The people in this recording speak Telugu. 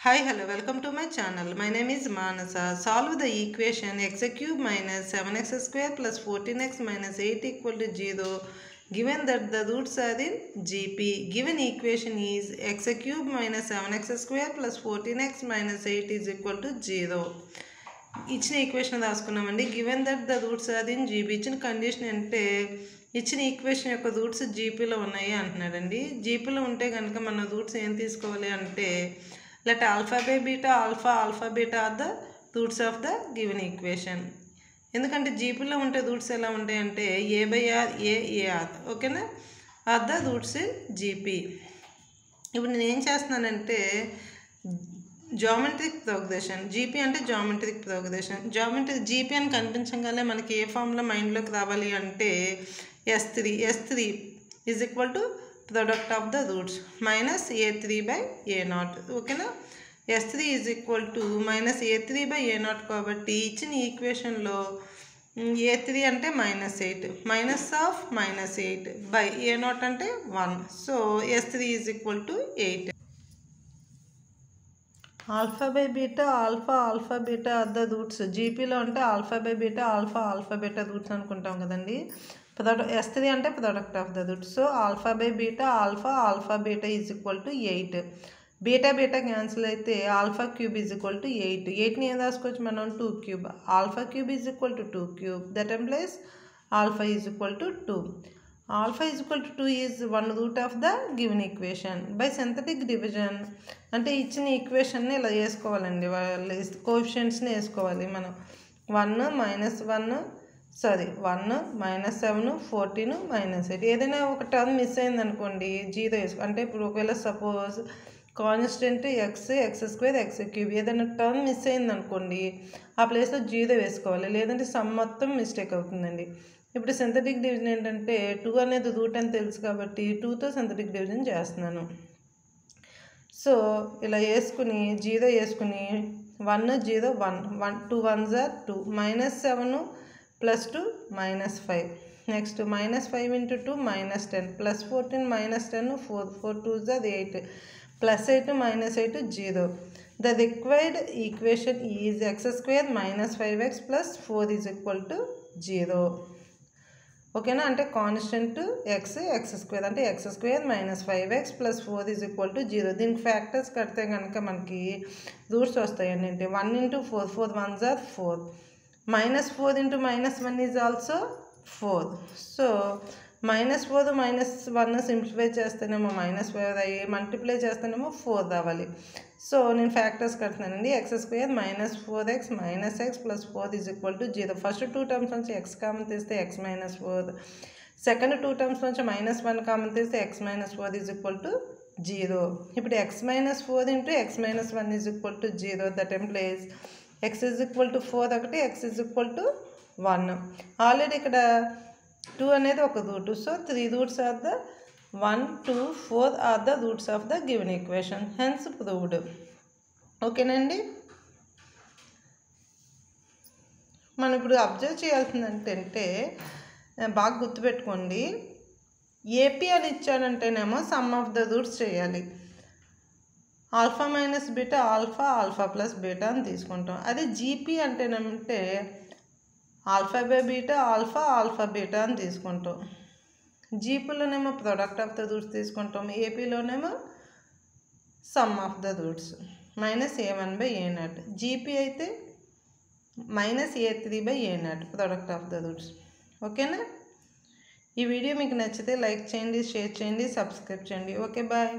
Hi, hello, welcome to my channel. My name is Manasa. Solve the equation x cube minus 7x square plus 14x minus 8 equal to 0 given that the roots are in GP. Given equation is x cube minus 7x square plus 14x minus 8 is equal to 0. ఇచ్చిన ఈక్వేషన్ రాసుకున్నామండి. Given that the roots are in GP. ఇచ్చిన కండిషన్ అంటే ఇచ్చిన ఈక్వేషన్ యొక్క రూట్స్ జీపీలో ఉన్నాయి అంటున్నాడండి. జీపీలో ఉంటే కనుక మన రూట్స్ ఏం తీసుకోవాలి అంటే let alpha by beta alpha beta are the roots of the given equation. ఎందుకంటే జీపీలో ఉంటే రూట్స్ ఎలా ఉంటాయి అంటే ఏ బై ఆర్ ఏఆర్ ఓకేనా are the roots in GP. ఇప్పుడు నేను ఏం చేస్తున్నానంటే జామెట్రిక్ ప్రోగ్రెషన్. జీపీ అంటే జామెట్రిక్ ప్రోగ్రెషన్. జీపీ అని కనిపించగానే మనకి ఏ ఫామ్లో మైండ్లోకి రావాలి అంటే S3 is equal to product of the roots minus a3 by a0 ఓకేనా. S3 is equal to minus a3 by a0 కాబట్టి ఇచ్చిన ఈక్వేషన్లో a3 అంటే -8 మైనస్ ఆఫ్ -8 బై a0 అంటే 1. So S3 is equal to 8. Alpha by beta alpha beta are the roots. జీపీలో అంటే alpha by beta alpha beta roots అనుకుంటాం కదండి. S3 అంటే product of the roots. So alpha by beta alpha beta is equal to 8. Beta cancel అయితే alpha cube is equal to 8. 8ని ఏం రాసుకోవచ్చు మనం 2 cube. Alpha cube is equal to 2 cube. That implies alpha is equal to 2. Alpha is equal to 2 is one root of the given equation. By synthetic division అంటే ఇచ్చిన ఈక్వేషన్ని ఇలా వేసుకోవాలండి. వాళ్ళ కోఎఫిషియెంట్స్ని వేసుకోవాలి మనం. 1 -7 14 -8 ఏదైనా ఒక టర్మ్ మిస్ అయిందనుకోండి 0 వేసుకో. అంటే ఇప్పుడు ఒకవేళ suppose constant X square X cube ఏదైనా టర్మ్ మిస్ అయిందనుకోండి ఆ ప్లేస్లో 0 వేసుకోవాలి. లేదంటే సమ్ మొత్తం మిస్టేక్ అవుతుందండి. ఇప్పుడు సింథటిక్ డివిజన్ ఏంటంటే 2 అనేది రూట్ అని తెలుసు కాబట్టి 2తో సింథటిక్ డివిజన్ చేస్తున్నాను. సో ఇలా వేసుకుని 0 వేసుకుని 1 0 1 2 1s are 2 -7 plus 2 -5. Next -5 into 2 -10 plus 14 -10 4 2s are 8 plus 8 -8 0. The required equation is x square minus 5x plus 4 is equal to 0. ఓకేనా. అంటే కాన్స్టెంట్ ఎక్స్ స్క్వేర్ అంటే x square minus 5x plus 4 is equal to 0. దీనికి ఫ్యాక్టర్స్ కడితే కనుక మనకి రూట్స్ వస్తాయండి. అంటే 1 into 4 4 1s are 4 -4 into -1 is also 4. So -4 -1 simplify చేస్తేనేమో -4 అయ్యి మల్టిప్లై చేస్తేనేమో 4 రావాలి. సో నేను ఫ్యాక్టర్స్ కడుతున్నానండి. x square minus 4x minus x plus 4 is equal to 0. First 2 terms నుంచి x కామన్ తీస్తే x మైనస్ 4. సెకండ్ 2 టర్మ్స్ నుంచి -1 కామన్ తీస్తే x minus 4 is equal to 0. ఇప్పుడు x minus 4 into x minus 1 is equal to 0. That implies x is equal to 4 ఒకటి x is equal to 1. Already ఇక్కడ 2 అనేది ఒక root. So 3 roots are the 1 2 4 are the roots of the given equation. Hence proved. ఓకేనండి. మనం ఇప్పుడు అబ్జర్వ్ చేయాల్సింది ఏంటంటే బాగా గుర్తుపెట్టుకోండి. ఏపీ అని ఇచ్చాడంటేనేమో సమ్ ఆఫ్ ద రూట్స్ చేయాలి. Alpha minus beta alpha plus beta అని తీసుకుంటాం. అదే జీపీ అంటేనంటే alpha by beta alpha beta అని తీసుకుంటాం. జీపీలోనేమో ప్రొడక్ట్ ఆఫ్ ద రూట్స్ తీసుకుంటాం. ఏపీలోనేమో sum of the roots -a1 by a0. జీపీ అయితే -a3 by a0 product of the roots. ఓకేనా. ఈ వీడియో మీకు నచ్చితే లైక్ చేయండి, షేర్ చేయండి, సబ్స్క్రైబ్ చేయండి. Okay bye.